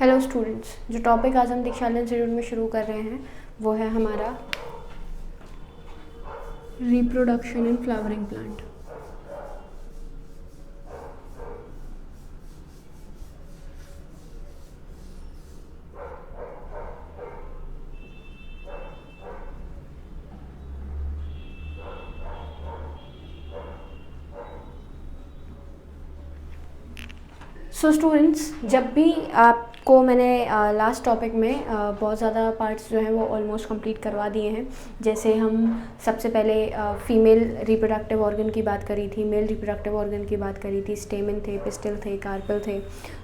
Hello students, जो topic आज हम दीक्षालय इंस्टीट्यूट में शुरू कर रहे हैं वो है हमारा reproduction in flowering plant. So students, जब भी आपको मैंने लास्ट टॉपिक में बहुत ज़्यादा पार्ट्स जो हैं वो ऑलमोस्ट कंप्लीट करवा दिए हैं। जैसे हम सबसे पहले फीमेल रिप्रोडक्टिव ऑर्गन की बात करी थी, मेल रिप्रोडक्टिव ऑर्गन की बात करी थी, स्टेमन थे, पिस्टल थे, कार्पल थे,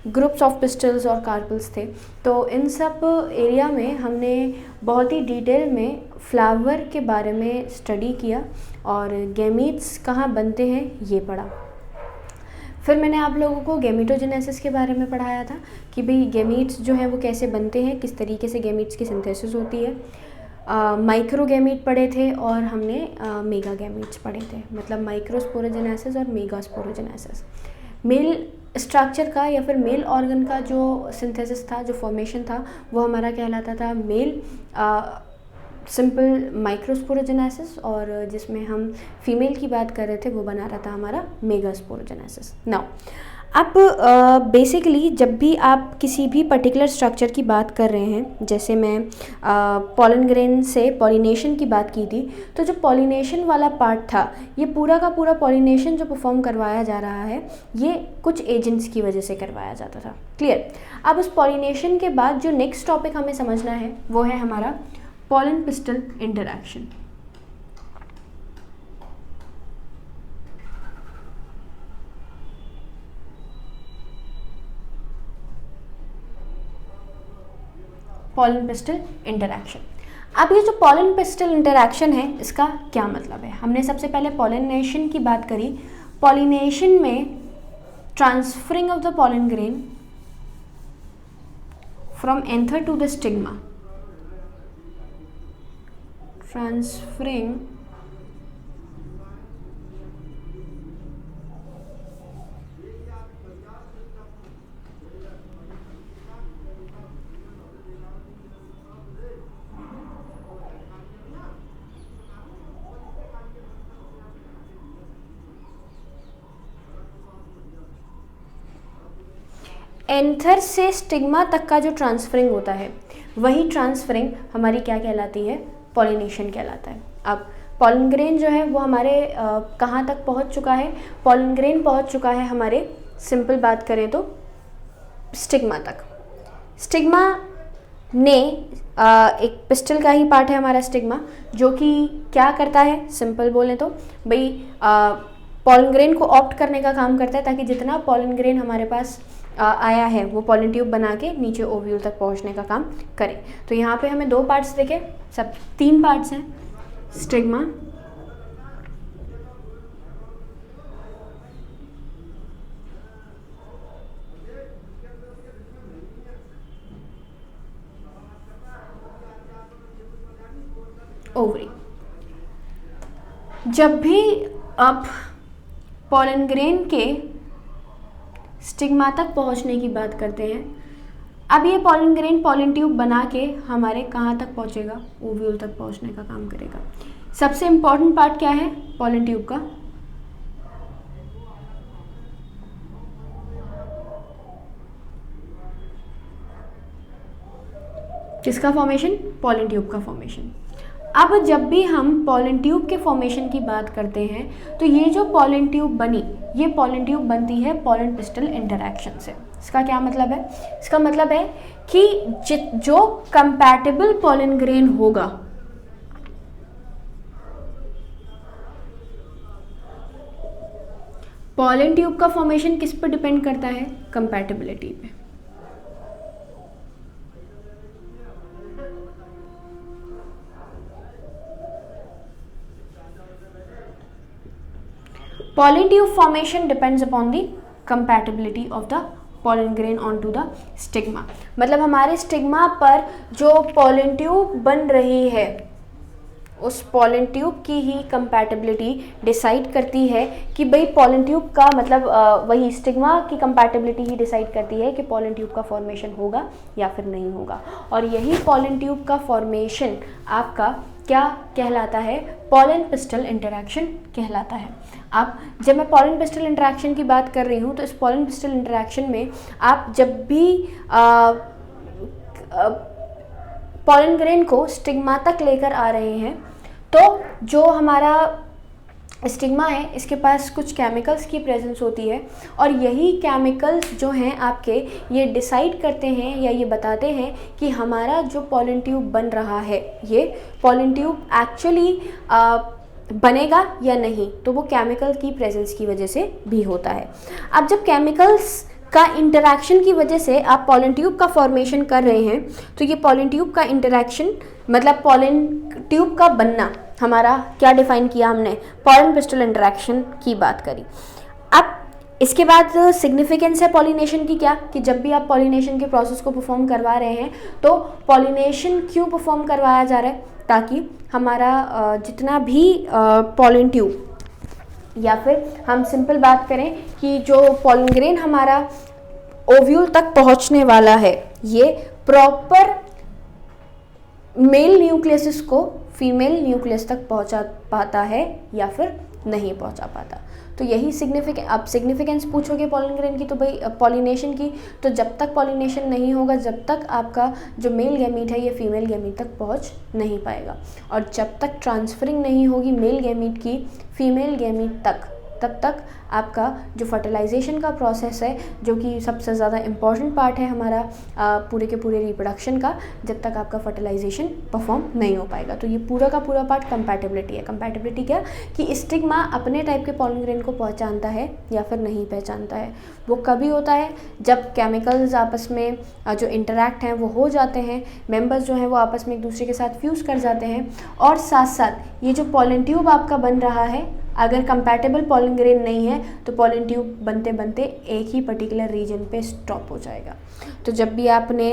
ग्रुप्स ऑफ पिस्टल्स और कार्पल्स थे। तो इन सब एरिया में हमने बहुत ही डिटेल में फ्लावर के बारे में स्टडी किया और गैमीट्स कहाँ बनते हैं ये पढ़ा। फिर मैंने आप लोगों को गैमीटोजेनेसिस के बारे में पढ़ाया था कि भाई गैमीट्स जो हैं वो कैसे बनते हैं, किस तरीके से गैमीट्स की सिंथेसिस होती है। माइक्रो गैमीट पढ़े थे और हमने मेगा गैमीट्स पढ़े थे, मतलब माइक्रोस्पोरोजेनेसिस और मेगा स्पोरोजेनेसिस। मेल स्ट्रक्चर का या फिर मेल ऑर्गन का जो सिंथेसिस था, जो फॉर्मेशन था, वो हमारा कहलाता था मेल सिंपल माइक्रोस्पोरोजेनेसिस, और जिसमें हम फीमेल की बात कर रहे थे वो बना रहा था हमारा मेगास्पोरोजेनेसिस। नाउ अब बेसिकली जब भी आप किसी भी पर्टिकुलर स्ट्रक्चर की बात कर रहे हैं, जैसे मैं पॉलन ग्रेन से पॉलिनेशन की बात की थी, तो जो पॉलिनेशन वाला पार्ट था, ये पूरा का पूरा पॉलिनेशन जो परफॉर्म करवाया जा रहा है ये कुछ एजेंट्स की वजह से करवाया जाता था। क्लियर? अब उस पॉलिनेशन के बाद जो नेक्स्ट टॉपिक हमें समझना है वो है हमारा pollen pistil interaction। pollen pistil interaction। अब ये जो pollen pistil interaction है इसका क्या मतलब है? हमने सबसे पहले pollination की बात करी। pollination में transferring of the pollen grain from anther to the stigma, transferring anther से स्टिग्मा तक का जो ट्रांसफरिंग होता है वही ट्रांसफरिंग हमारी क्या कहलाती है? पॉलिनेशन कहलाता है। अब पॉलन ग्रेन जो है वो हमारे कहाँ तक पहुँच चुका है? पॉलन ग्रेन पहुँच चुका है हमारे, सिंपल बात करें तो, स्टिग्मा तक। स्टिग्मा ने एक पिस्टल का ही पार्ट है हमारा स्टिग्मा, जो कि क्या करता है? सिंपल बोलें तो भाई पॉलन ग्रेन को ऑप्ट करने का काम करता है ताकि जितना पॉलन ग्रेन हमारे पास आया है वो पॉलन ट्यूब बना के नीचे ओव्यूल तक पहुंचने का काम करे। तो यहाँ पे हमें दो पार्ट्स देखे, सब तीन पार्ट्स हैं, स्टिग्मा, ओवरी। जब भी आप पॉलन ग्रेन के स्टिग्मा तक पहुंचने की बात करते हैं, अब ये पॉलन ग्रेन पॉलन ट्यूब बना के हमारे कहाँ तक पहुंचेगा? ओव्यूल तक पहुंचने का काम करेगा। सबसे इम्पॉर्टेंट पार्ट क्या है पॉलन ट्यूब का? किसका फॉर्मेशन? पॉलन ट्यूब का फॉर्मेशन। अब जब भी हम पॉलन ट्यूब के फॉर्मेशन की बात करते हैं तो ये जो पॉलन ट्यूब बनी, ये पॉलन ट्यूब बनती है पॉलन पिस्टल इंटरैक्शन से। इसका क्या मतलब है? इसका मतलब है कि जो कंपैटिबल पॉलन ग्रेन होगा पॉलन ट्यूब का फॉर्मेशन किस पर डिपेंड करता है? कंपैटिबिलिटी पे। Pollen tube formation depends upon the compatibility of the pollen grain onto the stigma। मतलब हमारे स्टिग्मा पर जो pollen tube बन रही है उस पॉलन ट्यूब की ही कंपैटिबिलिटी डिसाइड करती है कि भाई पॉलन ट्यूब का मतलब वही स्टिग्मा की कंपैटिबिलिटी ही डिसाइड करती है कि पॉलन ट्यूब का फॉर्मेशन होगा या फिर नहीं होगा। और यही पॉलन ट्यूब का फॉर्मेशन आपका क्या कहलाता है, पॉलन पिस्टल इंटरैक्शन कहलाता है। अब जब मैं पॉलन पिस्टल इंटरैक्शन की बात कर रही हूँ तो इस पॉलन पिस्टल इंटरैक्शन में आप जब भी पॉलन ग्रेन को स्टिग्मा तक लेकर आ रहे हैं तो जो हमारा स्टिग्मा है इसके पास कुछ केमिकल्स की प्रेजेंस होती है और यही केमिकल्स जो हैं आपके ये डिसाइड करते हैं या ये बताते हैं कि हमारा जो पॉलन ट्यूब बन रहा है ये पॉलन ट्यूब एक्चुअली बनेगा या नहीं। तो वो केमिकल की प्रेजेंस की वजह से भी होता है। अब जब केमिकल्स का इंटरैक्शन की वजह से आप पॉलन ट्यूब का फॉर्मेशन कर रहे हैं तो ये पॉलन ट्यूब का इंटरैक्शन मतलब पॉलन ट्यूब का बनना हमारा क्या डिफाइन किया हमने, पॉलन पिस्टल इंटरैक्शन की बात करी। अब इसके बाद सिग्निफिकेंस है पॉलिनेशन की क्या, कि जब भी आप पॉलिनेशन के प्रोसेस को परफॉर्म करवा रहे हैं तो पॉलिनेशन क्यों परफॉर्म करवाया जा रहा है, ताकि हमारा जितना भी पॉलन ट्यूब या फिर हम सिंपल बात करें कि जो पॉलन ग्रेन हमारा ओव्यूल तक पहुंचने वाला है ये प्रॉपर मेल न्यूक्लियस को फीमेल न्यूक्लियस तक पहुंचा पाता है या फिर नहीं पहुंचा पाता। तो यही सिग्निफिकेंस पूछोगे पॉलन ग्रेन की तो भाई पॉलिनेशन की, तो जब तक पॉलिनेशन नहीं होगा जब तक आपका जो मेल गैमीट है ये फीमेल गैमीट तक पहुंच नहीं पाएगा और जब तक ट्रांसफरिंग नहीं होगी मेल गैमीट की फीमेल गैमीट तक तब तक आपका जो फर्टिलाइजेशन का प्रोसेस है जो कि सबसे ज़्यादा इम्पॉर्टेंट पार्ट है हमारा पूरे के पूरे रिप्रोडक्शन का, जब तक आपका फर्टिलाइजेशन परफॉर्म नहीं हो पाएगा। तो ये पूरा का पूरा पार्ट कंपैटिबिलिटी है। कंपैटिबिलिटी क्या कि स्टिग्मा अपने टाइप के पॉलन ग्रेन को पहचानता है या फिर नहीं पहचानता है। वो कभी होता है जब केमिकल्स आपस में जो इंटरैक्ट हैं वो हो जाते हैं, मेंबर्स जो हैं वो आपस में एक दूसरे के साथ फ्यूज़ कर जाते हैं और साथ साथ ये जो पॉलन ट्यूब आपका बन रहा है अगर कंपैटिबल पॉलन ग्रेन नहीं है तो पॉलन ट्यूब बनते बनते एक ही पर्टिकुलर रीजन पे स्टॉप हो जाएगा। तो जब भी आपने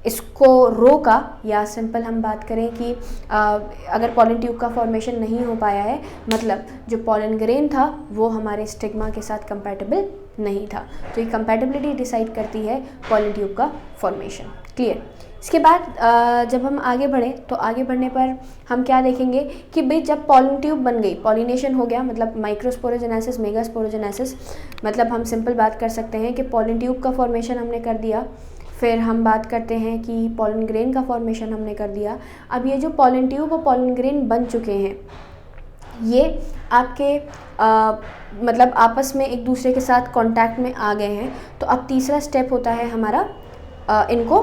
इसको रोका या सिंपल हम बात करें कि अगर पॉलन ट्यूब का फॉर्मेशन नहीं हो पाया है मतलब जो पॉलन ग्रेन था वो हमारे स्टिग्मा के साथ कंपैटिबल नहीं था, तो ये कंपैटिबिलिटी डिसाइड करती है पॉलन ट्यूब का फॉर्मेशन। क्लियर। इसके बाद जब हम आगे बढ़े तो आगे बढ़ने पर हम क्या देखेंगे कि भाई जब पॉलन ट्यूब बन गई, पॉलिनेशन हो गया मतलब माइक्रोस्पोरोजेनेसिस मेगास्पोरोजेनेसिस, मतलब हम सिंपल बात कर सकते हैं कि पॉलन ट्यूब का फॉर्मेशन हमने कर दिया, फिर हम बात करते हैं कि पॉलन ग्रेन का फॉर्मेशन हमने कर दिया। अब ये जो पॉलन ट्यूब और पॉलन ग्रेन बन चुके हैं ये आपके मतलब आपस में एक दूसरे के साथ कांटेक्ट में आ गए हैं, तो अब तीसरा स्टेप होता है हमारा इनको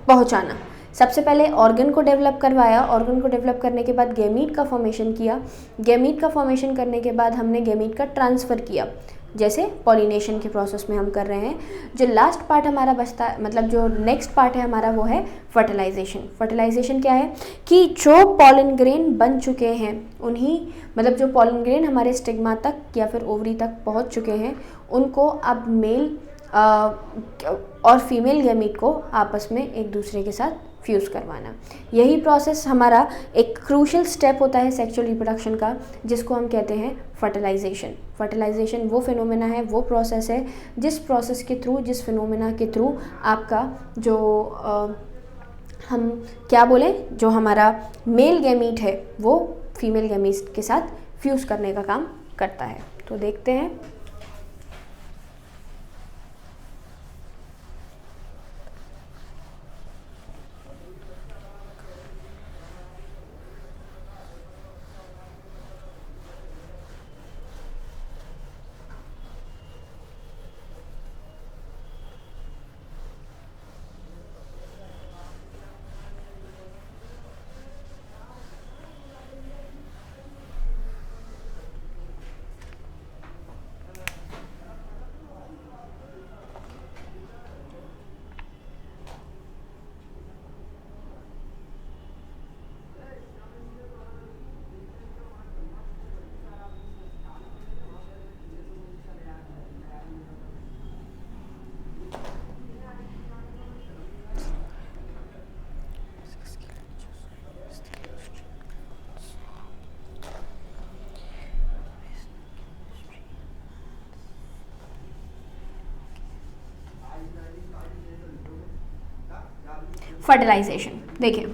पहुंचाना। सबसे पहले ऑर्गन को डेवलप करवाया, ऑर्गन को डेवलप करने के बाद गैमीट का फॉर्मेशन किया, गैमीट का फॉर्मेशन करने के बाद हमने गैमीट का ट्रांसफ़र किया जैसे पॉलिनेशन के प्रोसेस में हम कर रहे हैं। जो लास्ट पार्ट हमारा बचता है मतलब जो नेक्स्ट पार्ट है हमारा वो है फर्टिलाइजेशन। फर्टिलाइजेशन क्या है कि जो पॉलन ग्रेन बन चुके हैं उन्हीं मतलब जो पॉलन ग्रेन हमारे स्टिग्मा तक या फिर ओवरी तक पहुंच चुके हैं उनको अब मेल और फीमेल गैमीट को आपस में एक दूसरे के साथ फ्यूज़ करवाना। यही प्रोसेस हमारा एक क्रूशियल स्टेप होता है सेक्सुअल रिप्रोडक्शन का जिसको हम कहते हैं फर्टिलाइजेशन। फर्टिलाइजेशन वो फिनोमेना है, वो प्रोसेस है जिस प्रोसेस के थ्रू, जिस फिनोमेना के थ्रू आपका जो हम क्या बोलें जो हमारा मेल गैमीट है वो फीमेल गैमीट के साथ फ्यूज़ करने का काम करता है। तो देखते हैं। फर्टिलाइजेशन। देखिए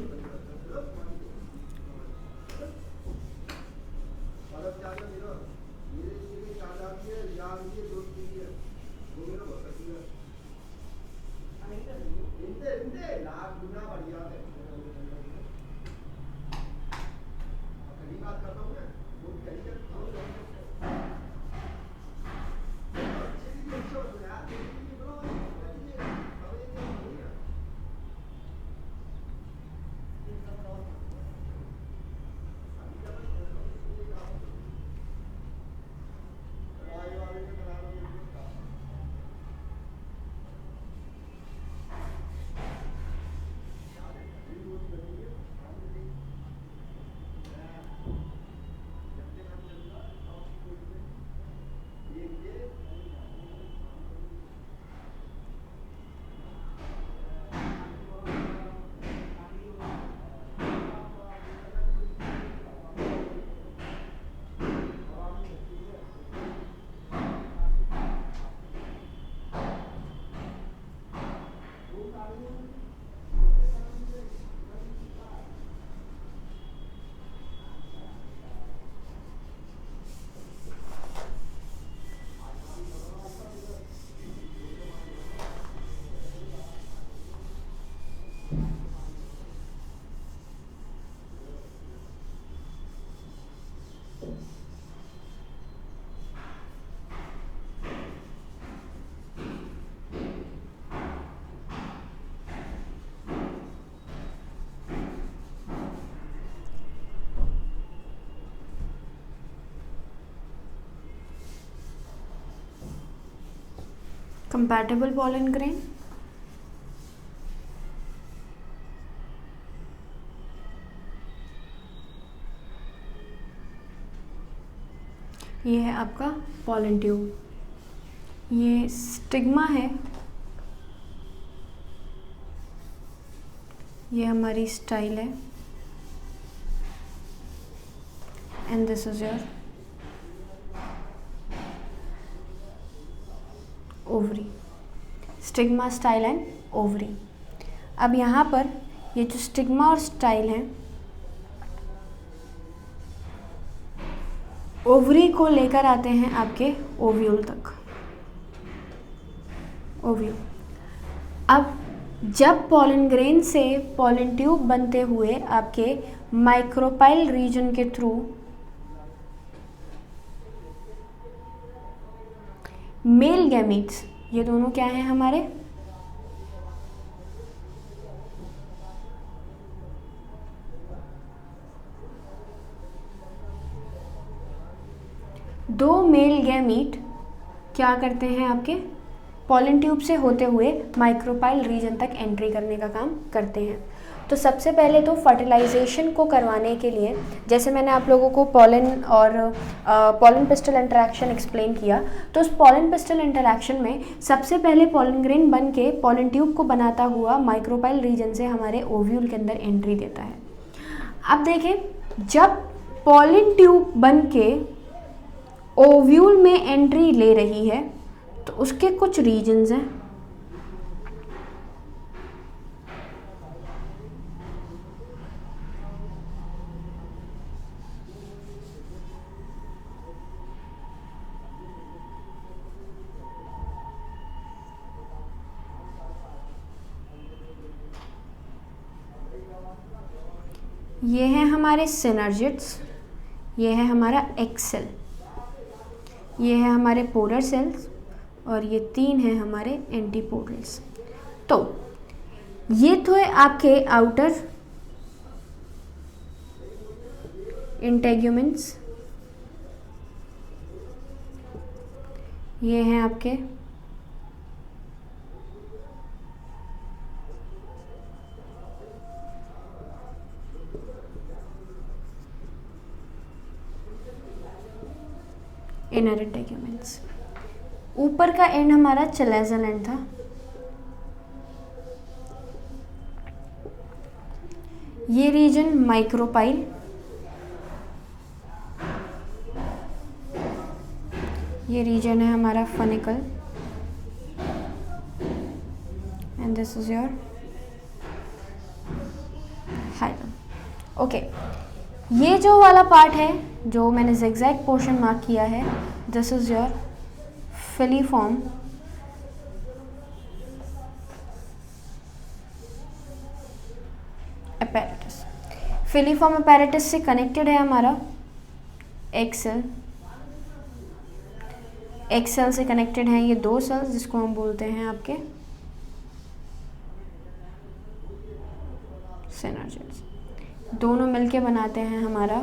कंपैटिबल पॉलन ग्रेन, ये है आपका पॉलन ट्यूब, ये स्टिग्मा है, ये हमारी स्टाइल है, and this is your ovary. Stigma, style and ovary. अब यहाँ पर ये जो स्टिग्मा और स्टाइल है, ओवरी को लेकर आते हैं आपके ओव्यूल तक। ओव्यूल। अब जब पॉलन ग्रेन से पॉलन ट्यूब बनते हुए आपके माइक्रोपाइल रीजन के थ्रू मेल गैमीट्स, ये दोनों क्या हैं हमारे, दो मेल गैमीट क्या करते हैं आपके पॉलन ट्यूब से होते हुए माइक्रोपाइल रीजन तक एंट्री करने का काम करते हैं। तो सबसे पहले तो फर्टिलाइजेशन को करवाने के लिए, जैसे मैंने आप लोगों को पॉलन और पॉलन पिस्टल इंटरेक्शन एक्सप्लेन किया, तो उस पॉलन पिस्टल इंटरेक्शन में सबसे पहले पॉलन ग्रेन बन के पॉलन ट्यूब को बनाता हुआ माइक्रोपाइल रीजन से हमारे ओव्यूल के अंदर एंट्री देता है। अब देखें, जब पॉलन ट्यूब बन के ओव्यूल में एंट्री ले रही है तो उसके कुछ रीजन्स हैं। ये है हमारे सिनर्जिड्स, ये है हमारा एक्सेल, ये है हमारे पोलर सेल्स, और ये तीन हैं हमारे एंटीपोडल्स। तो ये तो है आपके आउटर इंटेग्यूमेंट्स, ये हैं आपके इनर इंटेग्यूमेंट्स। ऊपर का एंड हमारा चलेजल एंड था, ये रीजन माइक्रोपाइल, ये रीजन है हमारा funicle, and this is your okay, ये जो वाला पार्ट है जो मैंने zigzag पोर्शन मार्क किया है, this is your filiform apparatus. Filiform apparatus से कनेक्टेड है हमारा एक सेल, एक सेल से कनेक्टेड हैं ये दो सेल्स जिसको हम बोलते हैं आपके सिनर्जिड्स। दोनों मिलके बनाते हैं हमारा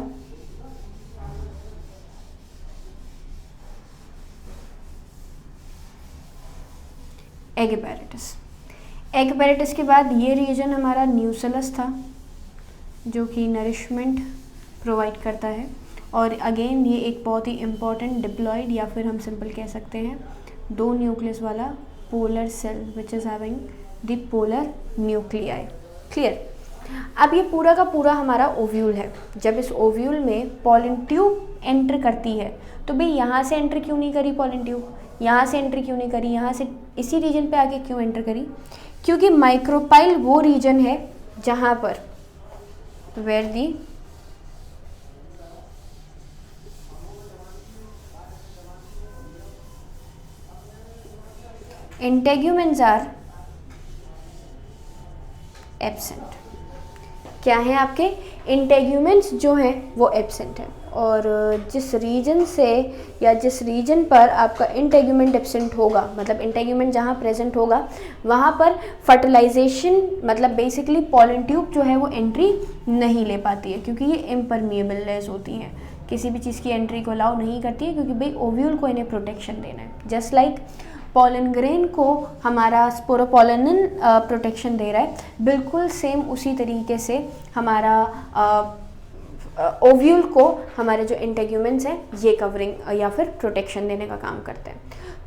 एग अपैरेटस। एग अपैरेटस के बाद ये रीजन हमारा न्यूसेलस था जो कि नरिशमेंट प्रोवाइड करता है, और अगेन ये एक बहुत ही इम्पॉर्टेंट डिप्लॉयड या फिर हम सिंपल कह सकते हैं दो न्यूक्लियस वाला polar cell which is having the polar nuclei. Clear. अब ये पूरा का पूरा हमारा ओव्यूल है। जब इस ओव्यूल में पॉलन ट्यूब एंटर करती है तो भाई यहाँ से एंटर क्यों नहीं करी पॉलन ट्यूब, यहाँ से एंटर क्यों नहीं करी, यहाँ से इसी रीजन पे आके क्यों एंटर करी, क्योंकि माइक्रोपाइल वो रीजन है जहाँ पर where the integuments are absent. क्या है आपके इंटेग्यूमेंट्स जो हैं वो एब्सेंट हैं, और जिस रीजन से या जिस रीजन पर आपका इंटेग्यूमेंट एब्सेंट होगा, मतलब इंटेग्यूमेंट जहाँ प्रेजेंट होगा वहाँ पर फर्टिलाइजेशन मतलब बेसिकली पॉलन ट्यूब जो है वो एंट्री नहीं ले पाती है, क्योंकि ये इम्परमिएबल लेस होती हैं, किसी भी चीज़ की एंट्री को अलाउ नहीं करती है, क्योंकि भाई ओव्यूल को इन्हें प्रोटेक्शन देना है। जस्ट लाइक पॉलन ग्रेन को हमारा स्पोरोपोलेनिन प्रोटेक्शन दे रहा है, बिल्कुल सेम उसी तरीके से हमारा ओव्यूल को हमारे जो इंटेग्यूमेंट्स हैं ये कवरिंग या फिर प्रोटेक्शन देने का काम करते हैं।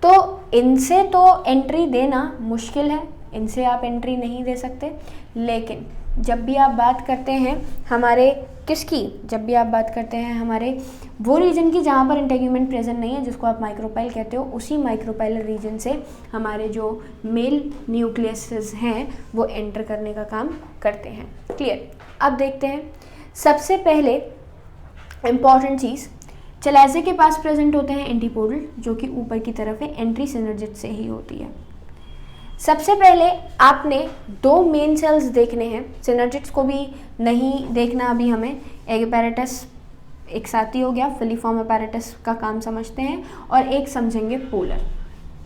तो इनसे तो एंट्री देना मुश्किल है, इनसे आप एंट्री नहीं दे सकते, लेकिन जब भी आप बात करते हैं हमारे किसकी, जब भी आप बात करते हैं हमारे वो रीजन की जहाँ पर इंटेग्यूमेंट प्रेजेंट नहीं है, जिसको आप माइक्रोपाइल कहते हो, उसी माइक्रोपाइलर रीजन से हमारे जो मेल न्यूक्लियसेस हैं वो एंटर करने का काम करते हैं। क्लियर। अब देखते हैं सबसे पहले इम्पॉर्टेंट चीज़, चलाजे के पास प्रेजेंट होते हैं एंटीपोडल जो कि ऊपर की तरफ है, एंट्री सिनर्जिड से ही होती है। सबसे पहले आपने दो मेन सेल्स देखने हैं, सिनर्जिड्स को भी नहीं देखना अभी हमें, एग अपैरेटस एक साथ ही हो गया, फिलीफॉर्म अपैरेटस का काम समझते हैं, और एक समझेंगे पोलर।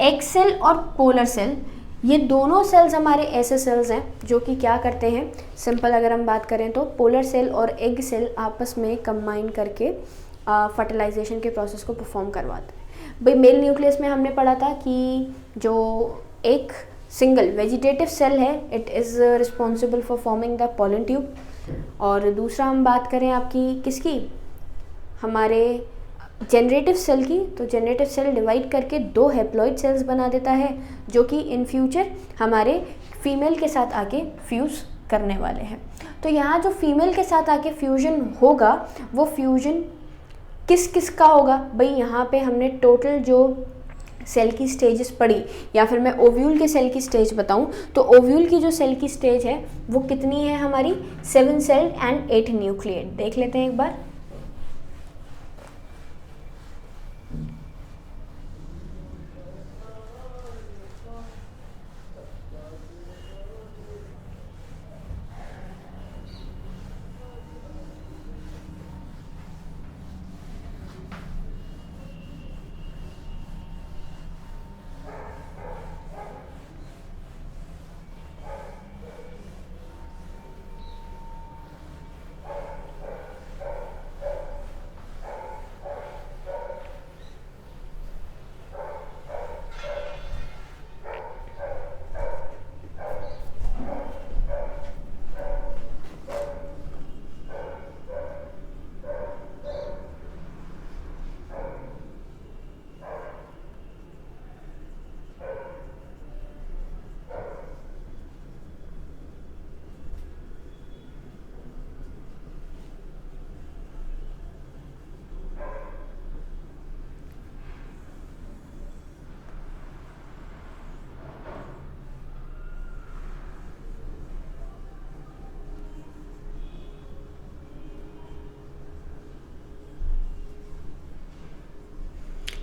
एग सेल और पोलर सेल ये दोनों सेल्स हमारे ऐसे सेल्स हैं जो कि क्या करते हैं, सिंपल अगर हम बात करें तो पोलर सेल और एग सेल आपस में कंबाइन करके फर्टिलाइजेशन के प्रोसेस को परफॉर्म करवाते हैं। भाई मेल न्यूक्लियस में हमने पढ़ा था कि जो एक सिंगल वेजिटेटिव सेल है it is responsible for forming the pollen tube, और दूसरा हम बात करें आपकी किसकी, हमारे जनरेटिव सेल की, तो जनरेटिव सेल डिवाइड करके दो हैप्लॉइड सेल्स बना देता है जो कि इन फ्यूचर हमारे फीमेल के साथ आके फ्यूज़ करने वाले हैं। तो यहाँ जो फीमेल के साथ आके फ्यूजन होगा वो फ्यूजन किस किस का होगा, भाई यहाँ पे हमने टोटल जो सेल की स्टेजेस पढ़ी, या फिर मैं ओव्यूल के सेल की स्टेज बताऊं तो ओव्यूल की जो सेल की स्टेज है वो कितनी है हमारी, 7 सेल एंड 8 न्यूक्लियट। देख लेते हैं एक बार।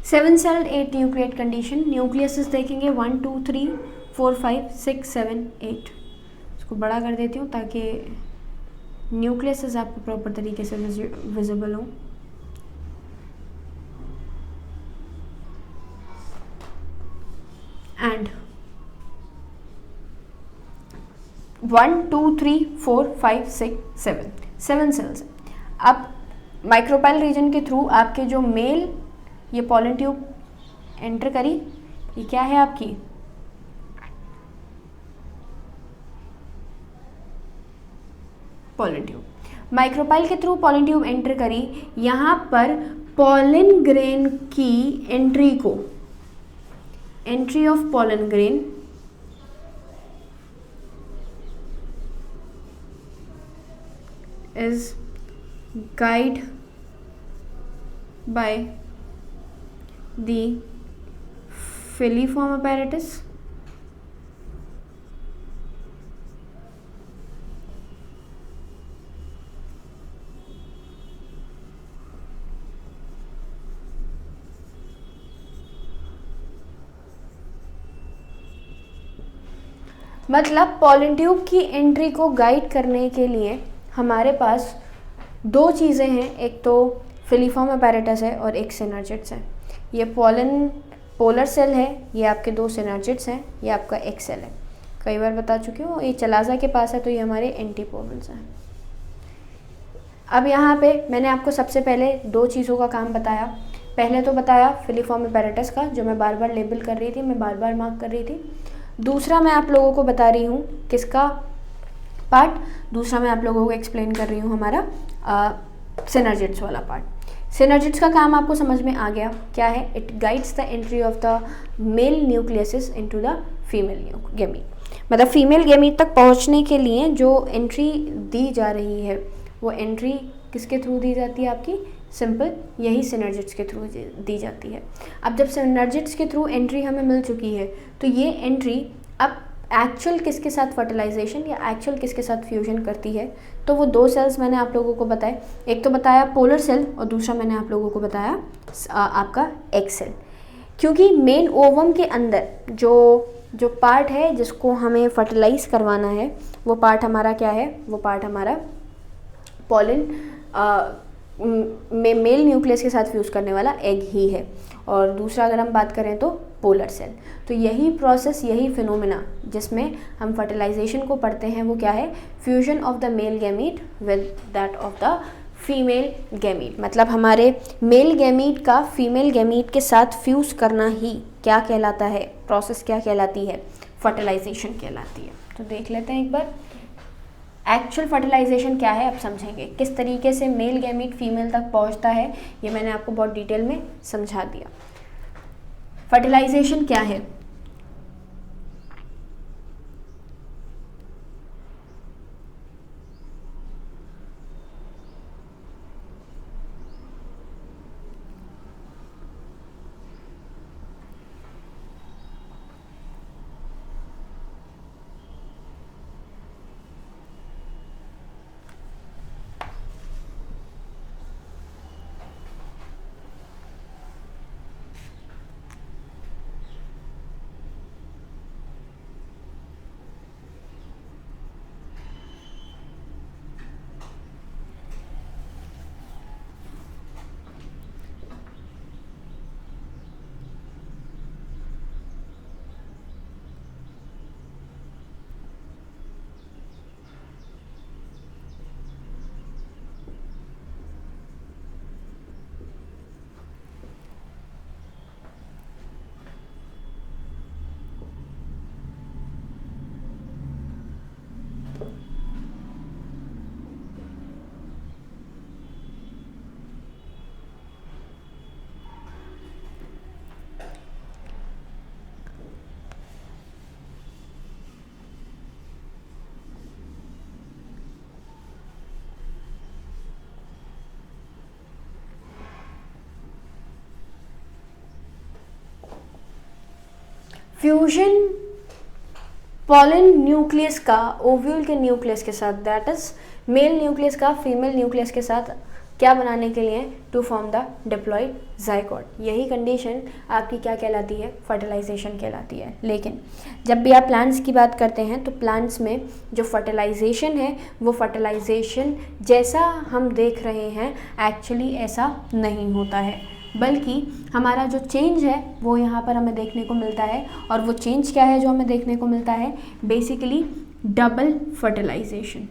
7 सेल्ड 8 न्यूक्लियट कंडीशन, न्यूक्लियस देखेंगे 1 2 3 4 5 6 7 8। इसको बड़ा कर देती हूँ ताकि न्यूक्लियस आपको प्रॉपर तरीके से विजिबल हो। And 1 2 3 4 5 6 7 cells. अब माइक्रोपाइल रीजन के थ्रू आपके जो मेल ये पॉलन ट्यूब एंटर करी, ये क्या है आपकी पॉलन ट्यूब। माइक्रोपाइल के थ्रू पॉलन ट्यूब एंटर करी, यहाँ पर पॉलन ग्रेन की entry of pollen grain is guided by the filiform apparatus मतलब पॉलन ट्यूब की एंट्री को गाइड करने के लिए हमारे पास दो चीज़ें हैं, एक तो फिलीफॉर्म अपैरेटस है और एक सिनर्जिड्स है। ये पोलर सेल है, ये आपके दो सिनर्जिड्स हैं, ये आपका एक सेल है। कई बार बता चुकी हूँ, ये चलाजा के पास है तो ये हमारे एंटीपोलस हैं। अब यहाँ पे मैंने आपको सबसे पहले दो चीज़ों का काम बताया। पहले तो बताया फिलीफॉर्म अपैरेटस का, जो मैं बार बार लेबल कर रही थी, मैं बार बार मार्क कर रही थी। दूसरा मैं आप लोगों को बता रही हूँ किसका पार्ट, दूसरा मैं आप लोगों को एक्सप्लेन कर रही हूँ हमारा सिनर्जिड्स वाला पार्ट। सिनर्जिड्स का काम आपको समझ में आ गया क्या है? It guides the entry of the mail nucleus into the female gamete. मतलब फीमेल गैमीट तक पहुँचने के लिए जो एंट्री दी जा रही है वो एंट्री किसके थ्रू दी जाती है? आपकी सिंपल यही सिनर्जिड्स के थ्रू दी जाती है। अब जब सिनर्जिड्स के थ्रू एंट्री हमें मिल चुकी है तो ये एंट्री अब एक्चुअल किसके साथ फर्टिलाइजेशन या एक्चुअल किसके साथ फ्यूजन करती है? तो वो दो सेल्स मैंने आप लोगों को बताए, एक तो बताया पोलर सेल और दूसरा मैंने आप लोगों को बताया आपका एग सेल। क्योंकि मेन ओवम के अंदर जो पार्ट है जिसको हमें फर्टिलाइज करवाना है वो पार्ट हमारा क्या है? वो पार्ट हमारा पॉलन में मेल न्यूक्लियस के साथ फ्यूज़ करने वाला एग ही है। और दूसरा अगर हम बात करें तो पोलर सेल। तो यही प्रोसेस, यही फिनोमेना जिसमें हम फर्टिलाइजेशन को पढ़ते हैं वो क्या है? Fusion of the male gamete with that of the female gamete. मतलब हमारे मेल गैमीट का फीमेल गैमीट के साथ फ्यूज़ करना ही क्या कहलाता है? प्रोसेस क्या कहलाती है? फर्टिलाइजेशन कहलाती है। तो देख लेते हैं एक बार एक्चुअल फर्टिलाइजेशन क्या है, अब समझेंगे किस तरीके से मेल गैमीट फीमेल तक पहुंचता है। ये मैंने आपको बहुत डिटेल में समझा दिया। फर्टिलाइजेशन क्या है? फ्यूजन पॉलन न्यूक्लियस का ओव्यूल के न्यूक्लियस के साथ, दैट इज मेल न्यूक्लियस का फीमेल न्यूक्लियस के साथ क्या बनाने के लिए? To form the diploid zygote. यही कंडीशन आपकी क्या कहलाती है? फर्टिलाइजेशन कहलाती है। लेकिन जब भी आप प्लांट्स की बात करते हैं तो प्लांट्स में जो फर्टिलाइजेशन है वो फर्टिलाइजेशन जैसा हम देख रहे हैं एक्चुअली ऐसा नहीं होता है, बल्कि हमारा जो चेंज है वो यहाँ पर हमें देखने को मिलता है। और वो चेंज क्या है जो हमें देखने को मिलता है? Basically double fertilization.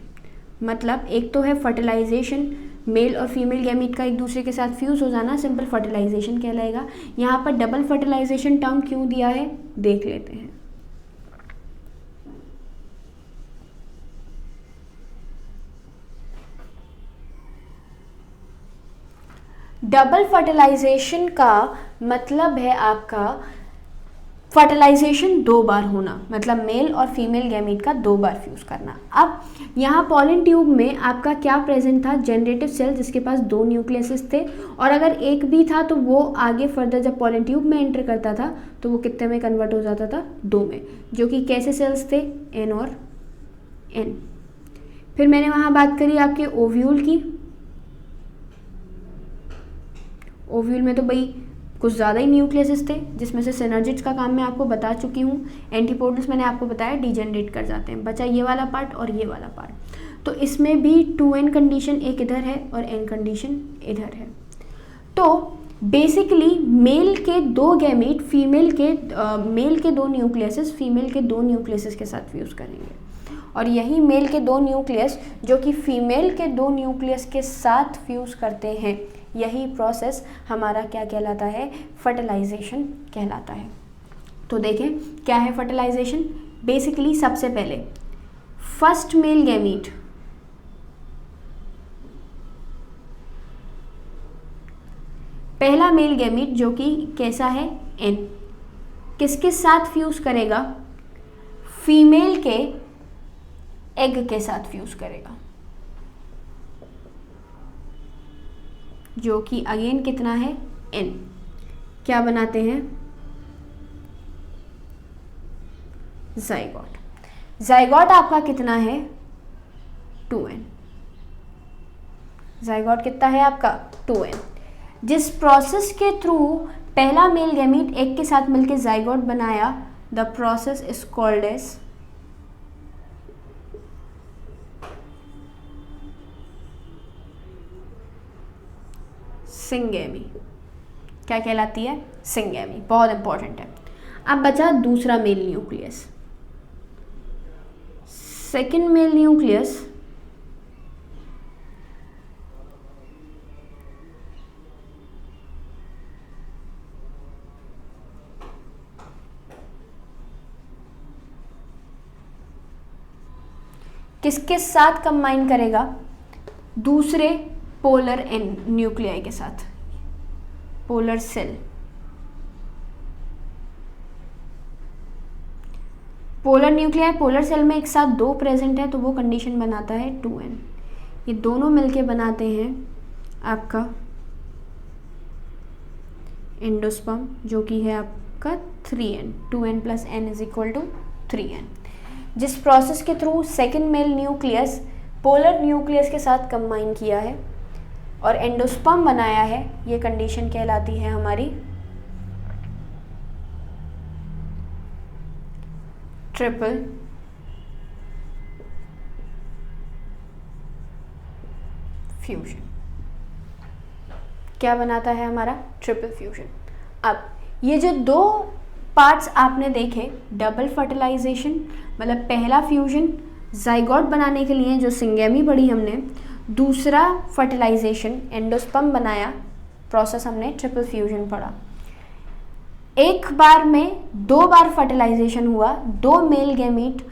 मतलब एक तो है फर्टिलाइजेशन, मेल और फीमेल गैमीट का एक दूसरे के साथ फ्यूज़ हो जाना, सिंपल फर्टिलाइजेशन कहलाएगा। यहाँ पर डबल फर्टिलाइजेशन टर्म क्यों दिया है देख लेते हैं। डबल फर्टिलाइजेशन का मतलब है आपका फर्टिलाइजेशन 2 बार होना, मतलब मेल और फीमेल गैमीट का 2 बार फ्यूज़ करना। अब यहाँ पॉलन ट्यूब में आपका क्या प्रेजेंट था? जनरेटिव सेल जिसके पास 2 न्यूक्लियसेस थे, और अगर एक भी था तो वो आगे फर्दर जब पॉलन ट्यूब में एंटर करता था तो वो कितने में कन्वर्ट हो जाता था? 2 में, जो कि कैसे सेल्स थे? एन और एन। फिर मैंने वहाँ बात करी आपके ओव्यूल की। ओव्यूल में तो भाई कुछ ज़्यादा ही न्यूक्लियसेस थे, जिसमें से सिनर्जिड्स का काम मैं आपको बता चुकी हूँ। एंटीपोडल्स मैंने आपको बताया डिजेनरेट कर जाते हैं। बचा ये वाला पार्ट और ये वाला पार्ट। तो इसमें भी 2n कंडीशन एक इधर है और n कंडीशन इधर है। तो बेसिकली मेल के 2 गैमीट मेल के 2 न्यूक्लियसेस फीमेल के 2 न्यूक्लियसेस के साथ फ्यूज़ करेंगे, और यही मेल के 2 न्यूक्लियस जो कि फीमेल के 2 न्यूक्लियस के साथ फ्यूज़ करते हैं, यही प्रोसेस हमारा क्या कहलाता है? फर्टिलाइजेशन कहलाता है। तो देखें क्या है फर्टिलाइजेशन। बेसिकली सबसे पहले फर्स्ट मेल गैमीट पहला मेल गैमीट जो कि कैसा है? एन, किसके साथ फ्यूज़ करेगा? फीमेल के एग के साथ फ्यूज़ करेगा, जो कि अगेन कितना है? n। क्या बनाते हैं? ज़ाइगोट। ज़ाइगोट आपका कितना है? 2n। ज़ाइगोट कितना है आपका? 2n। जिस प्रोसेस के थ्रू पहला मेल गैमीट एक के साथ मिलकर ज़ाइगोट बनाया, the process is called as syngamy. क्या कहलाती है? सिंगेमी। बहुत इंपॉर्टेंट है। अब बचा दूसरा mail nucleus. Second male nucleus किसके साथ कंबाइन करेगा? दूसरे पोलर एन न्यूक्लियाई के साथ, polar cell. Polar nuclei polar cell में एक साथ 2 प्रेजेंट है तो वो कंडीशन बनाता है 2n। ये दोनों मिलके बनाते हैं आपका एंडोस्पर्म, जो कि है आपका 3n। 2n + n = 3n। जिस प्रोसेस के through second male nucleus polar nucleus के साथ कंबाइन किया है और एंडोस्पर्म बनाया है, ये कंडीशन कहलाती है हमारी ट्रिपल फ्यूजन। क्या बनाता है हमारा? Triple fusion. अब ये जो 2 पार्ट्स आपने देखे, डबल फर्टिलाइजेशन मतलब पहला फ्यूजन ज़ाइगोट बनाने के लिए जो सिंगेमी पढ़ी हमने, दूसरा फर्टिलाइजेशन एंडोस्पर्म बनाया, प्रोसेस हमने ट्रिपल फ्यूजन पढ़ा। एक बार में 2 बार फर्टिलाइजेशन हुआ, 2 male gamete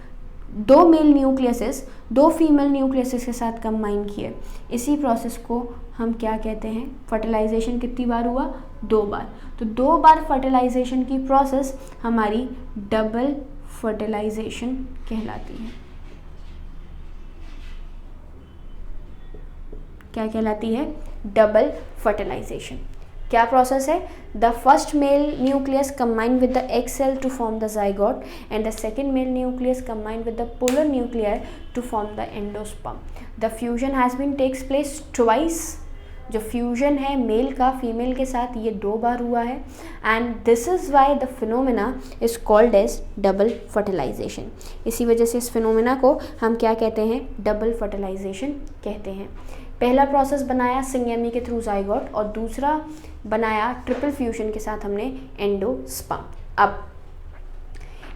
2 male nucleuses 2 female nucleuses के साथ कंबाइन किए। इसी प्रोसेस को हम क्या कहते हैं? फर्टिलाइजेशन कितनी बार हुआ? 2 बार। तो 2 बार फर्टिलाइजेशन की प्रोसेस हमारी डबल फर्टिलाइजेशन कहलाती है। क्या कहलाती है? Double fertilization. क्या प्रोसेस है? The first male nucleus combine with the egg cell to form the zygote and the second male nucleus combine with the polar nuclear to form the endosperm. The fusion has been takes place twice. जो fusion है male का female के साथ ये 2 बार हुआ है, and this is why the phenomena is called as double fertilization. इसी वजह से इस फिनोमेना को हम क्या कहते हैं, डबल फर्टिलाइजेशन कहते हैं। पहला प्रोसेस बनाया सिंगेमी के थ्रू जाइगोट, और दूसरा बनाया ट्रिपल फ्यूजन के साथ हमने एंडोस्पर्म। अब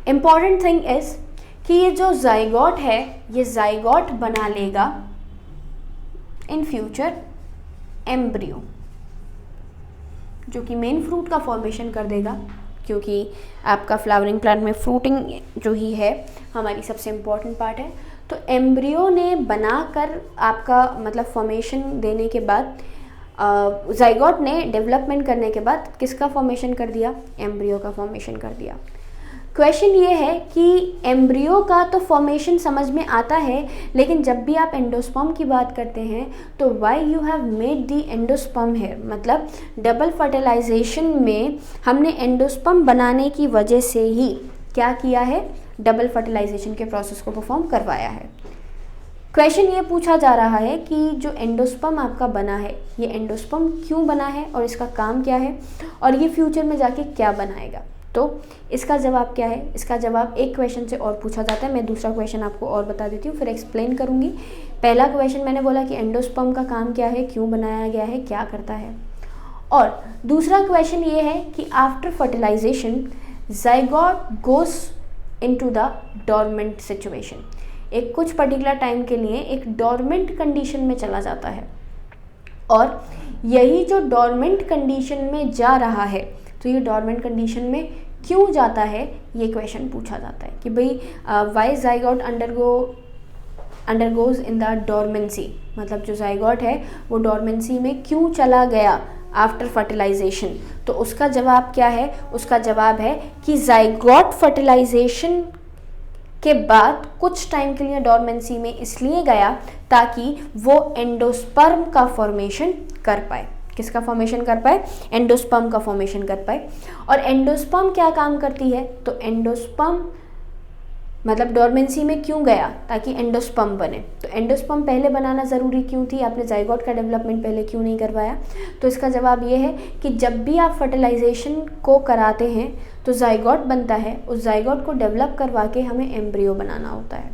इम्पॉर्टेंट थिंग इज़ कि ये जो जाइगोट है ये जाइगोट बना लेगा इन फ्यूचर एम्ब्रियो, जो कि मेन फ्रूट का फॉर्मेशन कर देगा, क्योंकि आपका फ्लावरिंग प्लांट में फ्रूटिंग जो ही है हमारी सबसे इम्पॉर्टेंट पार्ट है। तो एम्ब्रियो ने बनाकर आपका मतलब फॉर्मेशन देने के बाद जाइगोट ने डेवलपमेंट करने के बाद किसका फॉर्मेशन कर दिया, एम्ब्रियो का फॉर्मेशन कर दिया। क्वेश्चन ये है कि एम्ब्रियो का तो फॉर्मेशन समझ में आता है, लेकिन जब भी आप एंडोस्पर्म की बात करते हैं तो why you have made the endosperm here, मतलब डबल फर्टिलाइजेशन में हमने एंडोस्पर्म बनाने की वजह से ही क्या किया है, डबल फर्टिलाइजेशन के प्रोसेस को परफॉर्म करवाया है। क्वेश्चन ये पूछा जा रहा है कि जो एंडोस्पर्म आपका बना है ये एंडोस्पर्म क्यों बना है और इसका काम क्या है और ये फ्यूचर में जाके क्या बनाएगा। तो इसका जवाब क्या है, इसका जवाब एक क्वेश्चन से और पूछा जाता है। मैं दूसरा क्वेश्चन आपको और बता देती हूँ, फिर एक्सप्लेन करूँगी। पहला क्वेश्चन मैंने बोला कि एंडोस्पर्म का काम क्या है, क्यों बनाया गया है, क्या करता है। और दूसरा क्वेश्चन ये है कि after fertilization zygote goes into the dormant situation, एक कुछ पर्टिकुलर टाइम के लिए एक डोरमेंट कंडीशन में चला जाता है, और यही जो डोरमेंट कंडीशन में जा रहा है, तो ये डोरमेंट कंडीशन में क्यों जाता है ये क्वेश्चन पूछा जाता है कि भाई why zygote undergoes in the dormancy, मतलब जो जाइगोट है वो डोरमेंसी में क्यों चला गया आफ्टर फर्टिलाइजेशन। तो उसका जवाब क्या है, उसका जवाब है कि जाइगोट फर्टिलाइजेशन के बाद कुछ टाइम के लिए डोरमेंसी में इसलिए गया ताकि वो एंडोस्पर्म का फॉर्मेशन कर पाए। किसका फॉर्मेशन कर पाए, एंडोस्पर्म का फॉर्मेशन कर पाए। और एंडोस्पर्म क्या काम करती है, तो एंडोस्पर्म मतलब डोरमेंसी में क्यों गया, ताकि एंडोस्पर्म बने। तो एंडोस्पर्म पहले बनाना ज़रूरी क्यों थी, आपने जाइगोट का डेवलपमेंट पहले क्यों नहीं करवाया। तो इसका जवाब ये है कि जब भी आप फर्टिलाइजेशन को कराते हैं तो जाइगोट बनता है, उस जाइगोट को डेवलप करवा के हमें एम्ब्रियो बनाना होता है।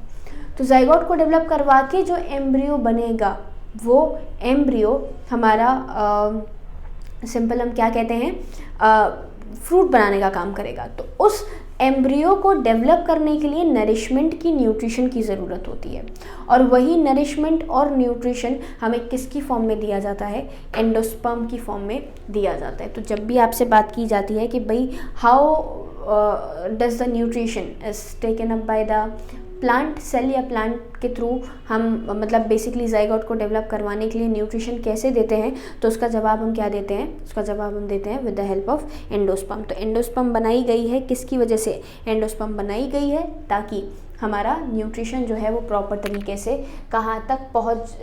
तो जाइगोट को डेवलप करवा के जो एम्ब्रियो बनेगा वो एम्ब्रियो हमारा सिंपल हम क्या कहते हैं, फ्रूट बनाने का काम करेगा। तो उस एम्ब्रियो को डेवलप करने के लिए नरिशमेंट की, न्यूट्रिशन की ज़रूरत होती है, और वही नरिशमेंट और न्यूट्रिशन हमें किसकी फॉर्म में दिया जाता है, एंडोस्पर्म की फॉर्म में दिया जाता है। तो जब भी आपसे बात की जाती है कि भाई how does the nutrition is taken up by the plant cell या प्लांट के थ्रू हम मतलब बेसिकली जाइगोट को डेवलप करवाने के लिए न्यूट्रिशन कैसे देते हैं, तो उसका जवाब हम क्या देते हैं, उसका जवाब हम देते हैं with the help of endosperm. तो एंडोस्पर्म बनाई गई है किसकी वजह से, एंडोस्पर्म बनाई गई है ताकि हमारा न्यूट्रिशन जो है वो प्रॉपर तरीके से कहाँ तक पहुँच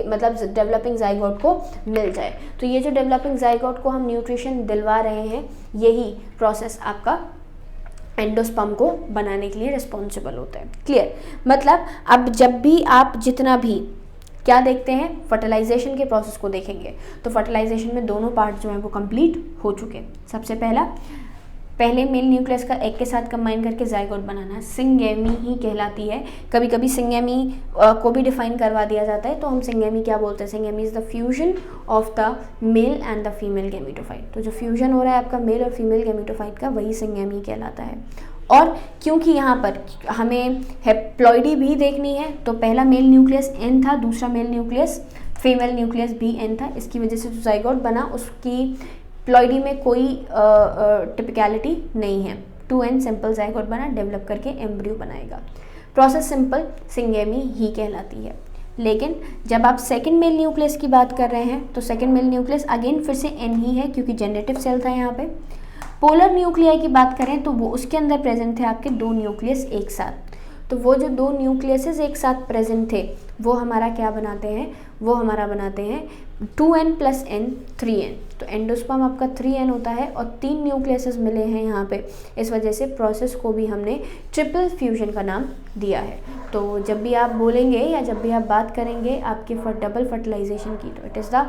मतलब डेवलपिंग जाइगोट को मिल जाए। तो ये जो डेवलपिंग जाइगोट को हम न्यूट्रिशन दिलवा रहे हैं, यही प्रोसेस आपका एंडोस्पर्म को बनाने के लिए रिस्पॉन्सिबल होता है। क्लियर, मतलब अब जब भी आप जितना भी क्या देखते हैं, फर्टिलाइजेशन के प्रोसेस को देखेंगे, तो फर्टिलाइजेशन में दोनों पार्ट जो हैं वो कंप्लीट हो चुके हैं। सबसे पहले मेल न्यूक्लियस का एग के साथ कंबाइन करके जाइगोट बनाना सिंगेमी ही कहलाती है। कभी कभी सिंगेमी को भी डिफाइन करवा दिया जाता है, तो हम सिंगेमी क्या बोलते हैं, syngamy is the fusion of the male and the female gametophyte. तो जो फ्यूजन हो रहा है आपका मेल और फीमेल गैमेटोफाइट का, वही सिंगेमी कहलाता है। और क्योंकि यहाँ पर हमें हेप्लॉइडी भी देखनी है, तो पहला मेल न्यूक्लियस एन था, दूसरा मेल न्यूक्लियस फीमेल न्यूक्लियस भी एन था। इसकी वजह से जो जाइगोट बना उसकी प्लॉइडी में कोई टिपिकलिटी नहीं है, 2n सिंपल जाइगोट बना, डेवलप करके एम्ब्रियो बनाएगा। प्रोसेस सिंपल सिंगेमी ही कहलाती है। लेकिन जब आप सेकंड मेल न्यूक्लियस की बात कर रहे हैं, तो सेकंड मेल न्यूक्लियस अगेन फिर से n ही है, क्योंकि जनरेटिव सेल था यहाँ पे। पोलर न्यूक्लियाई की बात करें तो वो उसके अंदर प्रेजेंट थे आपके 2 न्यूक्लियस एक साथ। तो वो जो 2 न्यूक्लियसेस एक साथ प्रेजेंट थे वो हमारा क्या बनाते हैं, वो हमारा बनाते हैं 2n + n 3n। तो एंडोस्पर्म आपका 3n होता है और 3 न्यूक्लियसेस मिले हैं यहाँ पे, इस वजह से प्रोसेस को भी हमने ट्रिपल फ्यूजन का नाम दिया है। तो जब भी आप बोलेंगे या जब भी आप बात करेंगे आपके डबल फर्टिलाइजेशन की, तो इट इज़ द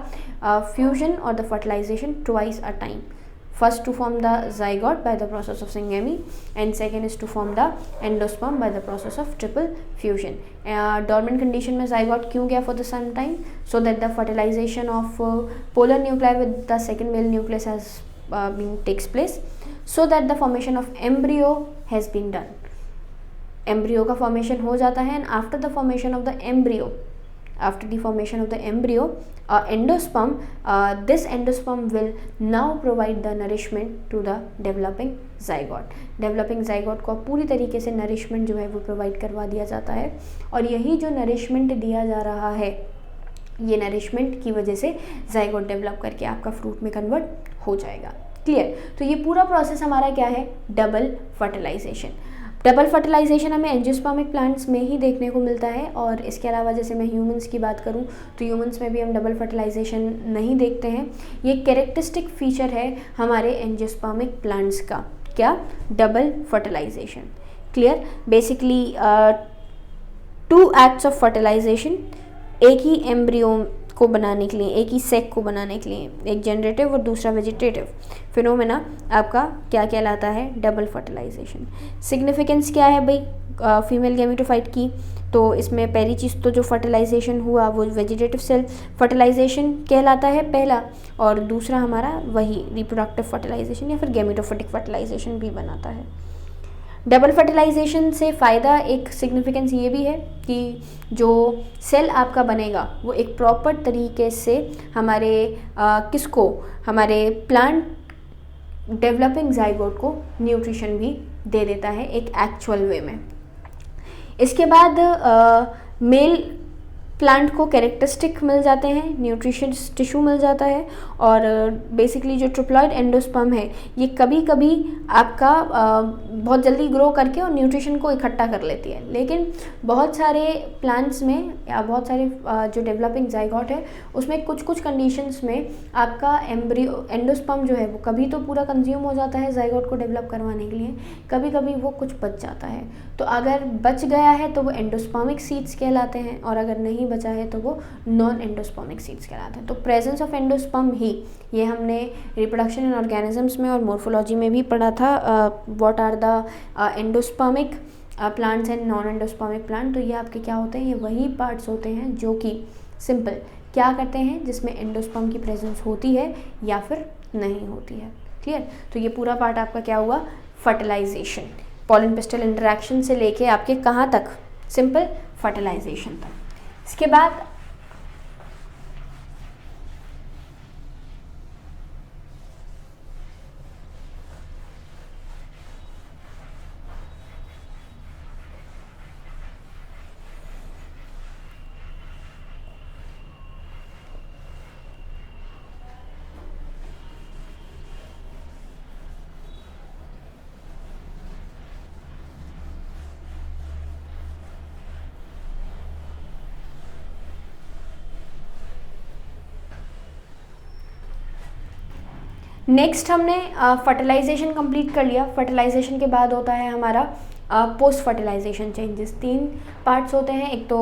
फ्यूजन और the fertilization twice a time. First to form the zygote by the process of syngamy, and second is to form the endosperm by the process of triple fusion. Dormant condition में zygote क्यों गया for the some time? So that the fertilization of polar nuclei with the second male nucleus has been takes place, so that the formation of embryo has been done. Embryo का formation हो जाता है, and after the formation of the embryo, after the formation of the embryo, endosperm, this endosperm will now provide the nourishment to the developing zygote. Developing zygote को पूरी तरीके से nourishment जो है वो provide करवा दिया जाता है, और यही जो nourishment दिया जा रहा है, ये nourishment की वजह से zygote develop करके आपका fruit में convert हो जाएगा। क्लियर? तो ये पूरा प्रोसेस हमारा क्या है? Double fertilization. डबल फर्टिलाइजेशन हमें एंजियोस्पर्मिक प्लांट्स में ही देखने को मिलता है, और इसके अलावा जैसे मैं ह्यूमंस की बात करूं तो ह्यूमंस में भी हम डबल फर्टिलाइजेशन नहीं देखते हैं। ये कैरेक्टरिस्टिक फीचर है हमारे एंजियोस्पर्मिक प्लांट्स का, क्या? Double fertilization. Clear? Basically 2 acts of fertilization, एक ही एम्ब्रियो को बनाने के लिए, एक ही सेक को बनाने के लिए, एक जनरेटिव और दूसरा वेजिटेटिव फिनोमेना आपका क्या कहलाता है? Double fertilisation. सिग्निफिकेंस क्या है भाई फीमेल गैमेटोफाइट की? तो इसमें पहली चीज़ तो जो फर्टिलाइजेशन हुआ वो वेजिटेटिव सेल फर्टिलाइजेशन कहलाता है पहला, और दूसरा हमारा वही रिप्रोडक्टिव फर्टिलाइजेशन या फिर गैमेटोफिटिक फर्टिलाइजेशन भी बनाता है। डबल फर्टिलाइजेशन से फ़ायदा, एक सिग्निफिकेंस ये भी है कि जो सेल आपका बनेगा वो एक प्रॉपर तरीके से हमारे किसको, हमारे प्लांट डेवलपिंग ज़ाइगोट को न्यूट्रिशन भी दे देता है एक एक्चुअल वे में। इसके बाद मेल प्लांट को कैरेक्टरिस्टिक मिल जाते हैं, न्यूट्रिशियस टिश्यू मिल जाता है, और बेसिकली जो ट्रिप्लॉइड एंडोस्पर्म है ये कभी कभी आपका बहुत जल्दी ग्रो करके और न्यूट्रिशन को इकट्ठा कर लेती है। लेकिन बहुत सारे प्लांट्स में या बहुत सारे जो डेवलपिंग ज़ाइगोट है उसमें कुछ कुछ कंडीशंस में आपका एम्ब्रियो एंडोस्पर्म जो है वो कभी तो पूरा कंज्यूम हो जाता है ज़ाइगोट को डेवलप करवाने के लिए, कभी कभी वो कुछ बच जाता है। तो अगर बच गया है तो वो एंडोस्पर्मिक सीड्स कहलाते हैं, और अगर नहीं बचा है तो वो नॉन एंडोस्पर्मिक सीड्स कहलाते हैं। तो प्रेजेंस ऑफ एंडोस्पर्म ही, ये हमने रिप्रोडक्शन इन ऑर्गेनिजम्स में और मॉर्फोलॉजी में भी पढ़ा था, what are the endospermic plants and non endospermic plant. तो ये आपके क्या होते हैं? ये वही पार्ट्स होते हैं जो कि सिंपल क्या करते हैं, जिसमें एंडोस्पर्म की प्रेजेंस होती है या फिर नहीं होती है। क्लियर? तो ये पूरा पार्ट आपका क्या हुआ? फर्टिलाइजेशन, पॉलन पिस्टल इंटरेक्शन से लेके आपके कहाँ तक? सिंपल फर्टिलाइजेशन तक। इसके बाद नेक्स्ट हमने फर्टिलाइजेशन कंप्लीट कर लिया। फर्टिलाइजेशन के बाद होता है हमारा पोस्ट फर्टिलाइजेशन चेंजेस। 3 पार्ट्स होते हैं, एक तो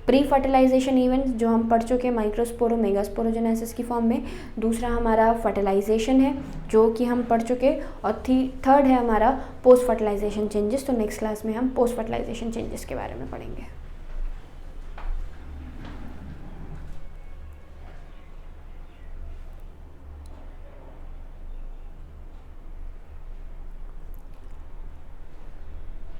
प्री फर्टिलाइजेशन इवेंट्स जो हम पढ़ चुके हैं माइक्रोस्पोरो मेगास्पोरोजेनेसिस की फॉर्म में, दूसरा हमारा फर्टिलाइजेशन है जो कि हम पढ़ चुके, और थर्ड है हमारा पोस्ट फर्टिलाइजेशन चेंजेस। तो नेक्स्ट क्लास में हम पोस्ट फर्टिलाइजेशन चेंजेस के बारे में पढ़ेंगे।